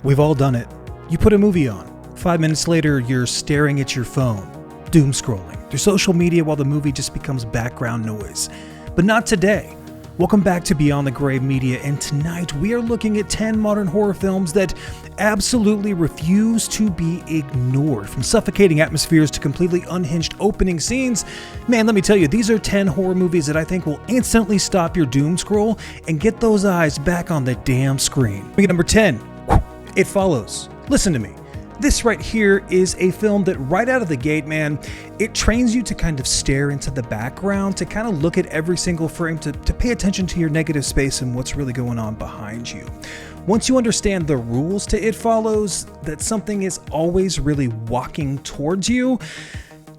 We've all done it. You put a movie on. 5 minutes later, you're staring at your phone, doom scrolling through social media while the movie just becomes background noise. But not today. Welcome back to Beyond the Grave Media, and tonight we are looking at 10 modern horror films that absolutely refuse to be ignored. From suffocating atmospheres to completely unhinged opening scenes, man, let me tell you, these are 10 horror movies that I think will instantly stop your doom scroll and get those eyes back on the damn screen. Number 10, It Follows. Listen to me. This right here is a film that right out of the gate, man, it trains you to kind of stare into the background, to kind of look at every single frame, to pay attention to your negative space and what's really going on behind you. Once you understand the rules to It Follows, that something is always really walking towards you,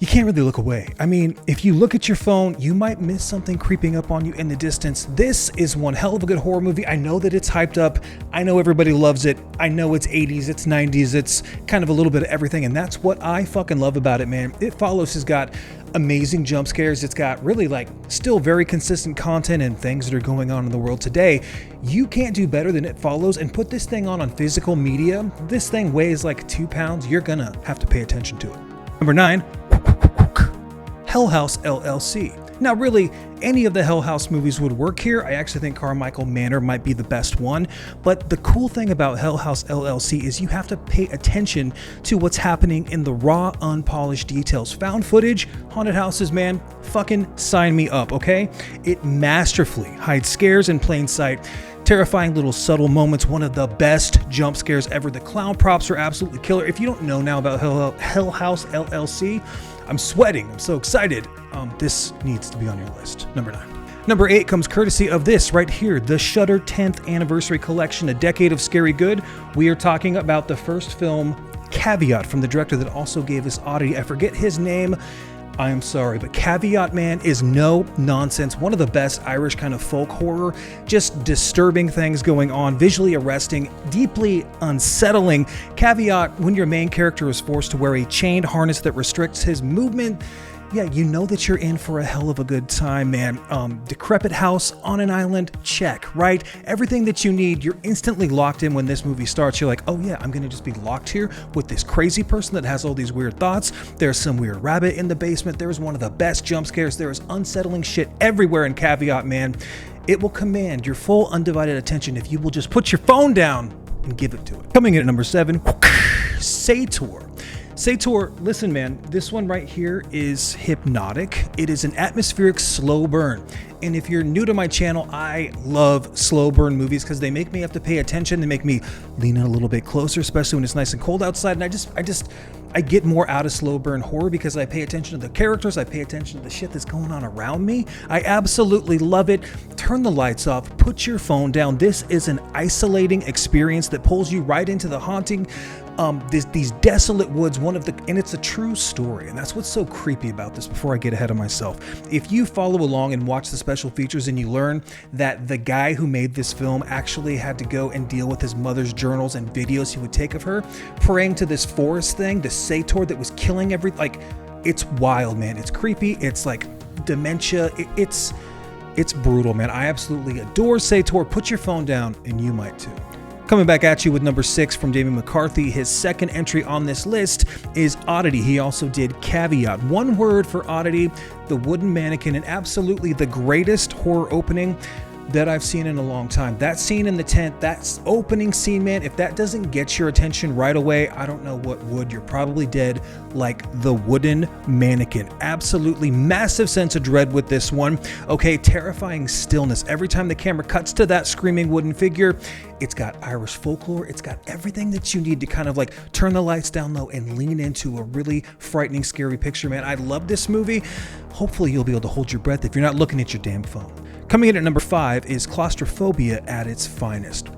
you can't really look away. I mean, if you look at your phone, you might miss something creeping up on you in the distance. This is one hell of a good horror movie. I know that it's hyped up. I know everybody loves it. I know it's 80s, it's 90s, it's kind of a little bit of everything. And that's what I fucking love about it, man. It Follows has got amazing jump scares. It's got really still very consistent content and things that are going on in the world today. You can't do better than It Follows, and put this thing on physical media. This thing weighs like 2 pounds. You're gonna have to pay attention to it. Number 9, Hell House LLC. Now really, any of the Hell House movies would work here. I actually think Carmichael Manor might be the best one, but the cool thing about Hell House LLC is you have to pay attention to what's happening in the raw, unpolished details. Found footage, haunted houses, man, fucking sign me up, okay? It masterfully hides scares in plain sight. Terrifying little subtle moments, one of the best jump scares ever. The clown props are absolutely killer. If you don't know now about Hell House LLC, I'm sweating. I'm so excited. This needs to be on your list. Number 9. Number 8 comes courtesy of this right here, the Shudder 10th Anniversary Collection, A Decade of Scary Good. We are talking about the first film, Caveat, from the director that also gave us Oddity. I forget his name. I am sorry, but Caveat, man, is no nonsense. One of the best Irish kind of folk horror, just disturbing things going on, visually arresting, deeply unsettling. Caveat, when your main character is forced to wear a chained harness that restricts his movement, yeah, you know that you're in for a hell of a good time, man. Decrepit house on an island, check, right? Everything that you need, you're instantly locked in when this movie starts. You're like, oh yeah, I'm gonna just be locked here with this crazy person that has all these weird thoughts. There's some weird rabbit in the basement. There's one of the best jump scares. There is unsettling shit everywhere in Caveat, man. It will command your full undivided attention if you will just put your phone down and give it to it. Coming in at number 7, Sator. Sator, listen man, this one right here is hypnotic. It is an atmospheric slow burn. And if you're new to my channel, I love slow burn movies because they make me have to pay attention. They make me lean in a little bit closer, especially when it's nice and cold outside. And I get more out of slow burn horror because I pay attention to the characters. I pay attention to the shit that's going on around me. I absolutely love it. Turn the lights off, put your phone down. This is an isolating experience that pulls you right into the haunting, these desolate woods, and it's a true story. And that's what's so creepy about this before I get ahead of myself. If you follow along and watch the special features and you learn that the guy who made this film actually had to go and deal with his mother's journals and videos he would take of her praying to this forest thing, the Sator that was killing it's wild, man. It's creepy. It's like dementia. It's brutal, man. I absolutely adore Sator. Put your phone down and you might too. Coming back at you with number 6 from David McCarthy. His second entry on this list is Oddity. He also did Caveat. One word for Oddity, the wooden mannequin, and absolutely the greatest horror opening that I've seen in a long time. That scene in the tent, that opening scene, man, if that doesn't get your attention right away, I don't know what would. You're probably dead like the wooden mannequin. Absolutely massive sense of dread with this one. Okay, terrifying stillness. Every time the camera cuts to that screaming wooden figure, it's got Irish folklore. It's got everything that you need to kind of turn the lights down low and lean into a really frightening, scary picture, man. I love this movie. Hopefully you'll be able to hold your breath if you're not looking at your damn phone. Coming in at number 5 is Claustrophobia at its finest.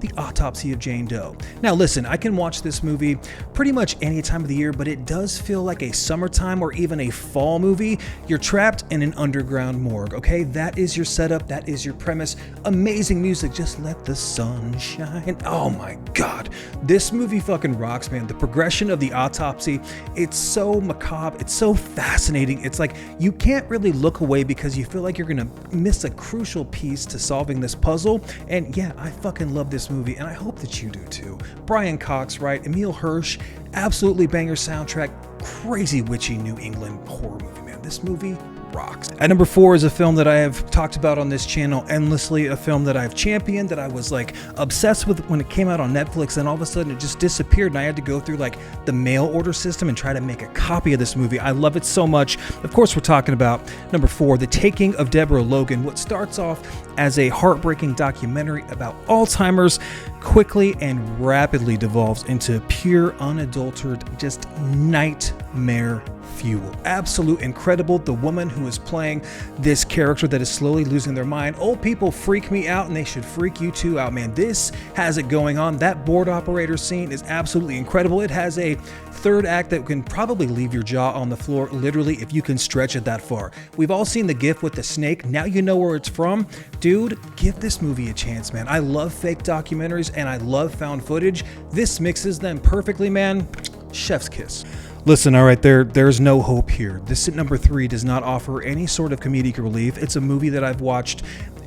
The Autopsy of Jane Doe. Now listen, I can watch this movie pretty much any time of the year, but it does feel like a summertime or even a fall movie. You're trapped in an underground morgue, okay? That is your setup, that is your premise. Amazing music, just let the sun shine. Oh my God, this movie fucking rocks, man. The progression of the autopsy, it's so macabre, it's so fascinating. It's like you can't really look away because you feel like you're gonna miss a crucial piece to solving this puzzle. And yeah, I fucking love this movie. movie, and I hope that you do too. Brian Cox, right? Emile Hirsch, absolutely banger soundtrack, crazy witchy New England horror movie, man. This movie rocks. At number 4 is a film that I have talked about on this channel endlessly, a film that I've championed, that I was like obsessed with when it came out on Netflix, and all of a sudden it just disappeared, and I had to go through like the mail order system and try to make a copy of this movie. I love it so much. Of course, we're talking about number 4, The Taking of Deborah Logan. What starts off as a heartbreaking documentary about Alzheimer's quickly and rapidly devolves into pure, unadulterated, just nightmare fuel. Absolute incredible. The woman who is playing this character that is slowly losing their mind. Old people freak me out, and they should freak you too out, man. This has it going on. That board operator scene is absolutely incredible. It has a third act that can probably leave your jaw on the floor, literally, if you can stretch it that far. We've all seen the gif with the snake. Now you know where it's from. Dude, give this movie a chance, man. I love fake documentaries and I love found footage. This mixes them perfectly, man. Chef's kiss. Listen, all right, there's no hope here. This at number 3 does not offer any sort of comedic relief. It's a movie that I've watched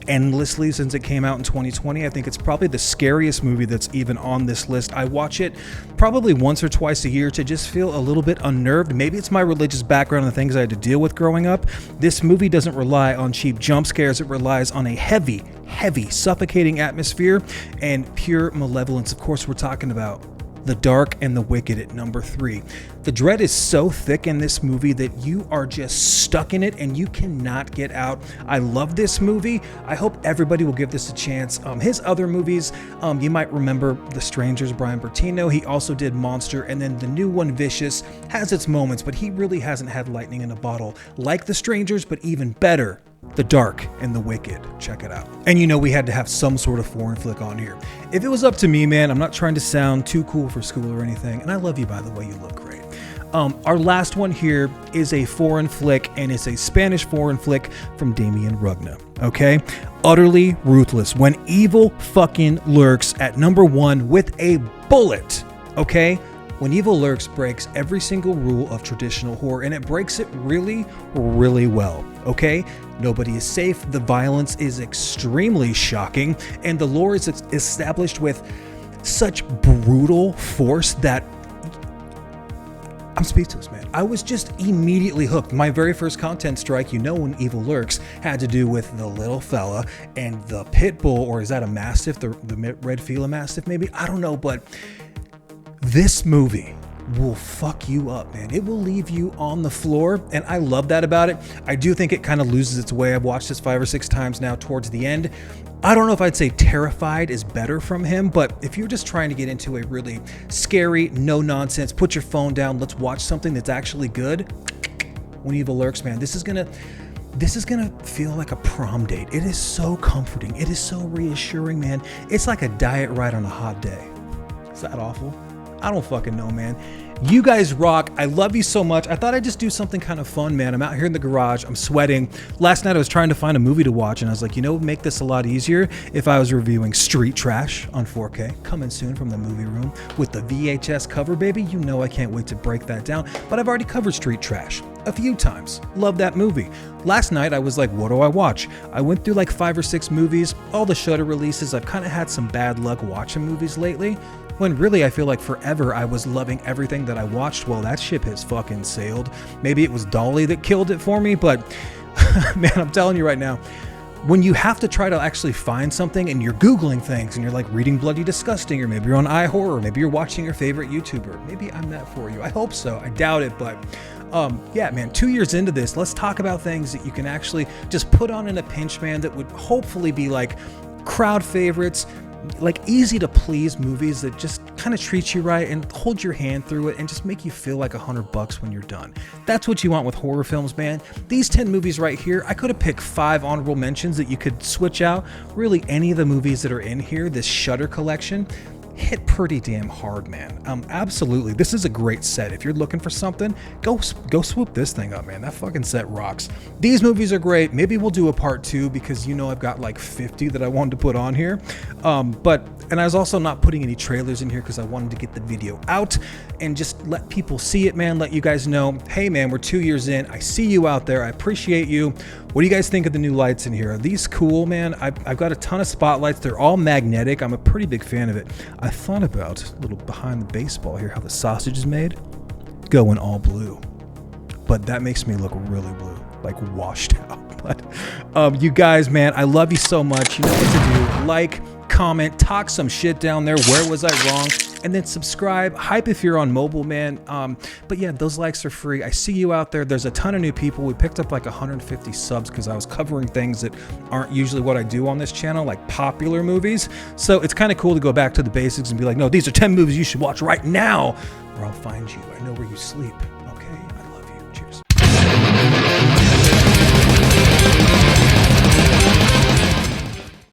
endlessly since it came out in 2020. I think it's probably the scariest movie that's even on this list. I watch it probably once or twice a year to just feel a little bit unnerved. Maybe it's my religious background and the things I had to deal with growing up. This movie doesn't rely on cheap jump scares. It relies on a heavy, suffocating atmosphere and pure malevolence. Of course, we're talking about The Dark and the Wicked at number 3. The dread is so thick in this movie that you are just stuck in it and you cannot get out. I love this movie. I hope everybody will give this a chance. His other movies, you might remember The Strangers, Brian Bertino. He also did Monster, and then the new one, Vicious, has its moments, but he really hasn't had lightning in a bottle like The Strangers, but even better, The Dark and the Wicked. Check it out. And you know we had to have some sort of foreign flick on here. If it was up to me, man, I'm not trying to sound too cool for school or anything, and I love you, by the way. You look great. Our last one here is a foreign flick, and it's a Spanish foreign flick from Damien Rugna. Okay? Utterly Ruthless. When Evil fucking Lurks at number 1 with a bullet. Okay? When Evil Lurks breaks every single rule of traditional horror, and it breaks it really, really well. Okay? Nobody is safe. The violence is extremely shocking, and the lore is established with such brutal force that I'm speechless, man. I was just immediately hooked. My very first content strike, you know, when Evil Lurks, had to do with the little fella and the pit bull, or is that a mastiff? The red Fila mastiff, maybe? I don't know, but this movie will fuck you up, man. It will leave you on the floor, and I love that about it. I do think it kind of loses its way. I've watched this 5 or 6 times now towards the end. I don't know if I'd say Terrified is better from him, but if you're just trying to get into a really scary, no nonsense, put your phone down, let's watch something that's actually good, When Evil Lurks, man, this is gonna feel like a prom date. It is so comforting. It is so reassuring, man. It's like a diet ride on a hot day. Is that awful? I don't fucking know, man. You guys rock. I love you so much. I thought I'd just do something kind of fun, man. I'm out here in the garage. I'm sweating. Last night I was trying to find a movie to watch, and I was like, you know, make this a lot easier if I was reviewing Street Trash on 4K. Coming soon from the movie room with the VHS cover, baby. You know I can't wait to break that down. But I've already covered Street Trash a few times. Love that movie. Last night I was like, what do I watch? I went through like 5 or 6 movies, all the Shudder releases. I've kind of had some bad luck watching movies lately, when really I feel like forever I was loving everything that I watched. Well, that ship has fucking sailed. Maybe it was Dolly that killed it for me, but man, I'm telling you right now, when you have to try to actually find something and you're Googling things and you're like reading Bloody Disgusting, or maybe you're on iHorror, maybe you're watching your favorite YouTuber, maybe I'm that for you. I hope so. I doubt it, but yeah, man, 2 years into this, let's talk about things that you can actually just put on in a pinch, man, that would hopefully be like crowd favorites, like easy to please movies that just kind of treat you right and hold your hand through it and just make you feel like $100 when you're done. That's what you want with horror films, man. These 10 movies right here, I could have picked 5 honorable mentions that you could switch out. Really, any of the movies that are in here, this Shudder collection, hit pretty damn hard, man. Absolutely. This is a great set. If you're looking for something, go swoop this thing up, man. That fucking set rocks. These movies are great. Maybe we'll do a part 2 because I've got like 50 that I wanted to put on here. And I was also not putting any trailers in here because I wanted to get the video out and just let people see it, man. Let you guys know, hey man, we're 2 years in. I see you out there. I appreciate you. What do you guys think of the new lights in here? Are these cool, man? I've got a ton of spotlights. They're all magnetic. I'm a pretty big fan of it. I thought about a little behind the baseball here, how the sausage is made, going all blue. But that makes me look really blue, like washed out. But you guys, man, I love you so much. You know what to do. Like, comment, talk some shit down there. Where was I wrong? And then subscribe. Hype if you're on mobile, man. But yeah, those likes are free. I see you out there. There's a ton of new people. We picked up like 150 subs because I was covering things that aren't usually what I do on this channel, like popular movies. So it's kind of cool to go back to the basics and be like, no, these are 10 movies you should watch right now, or I'll find you. I know where you sleep.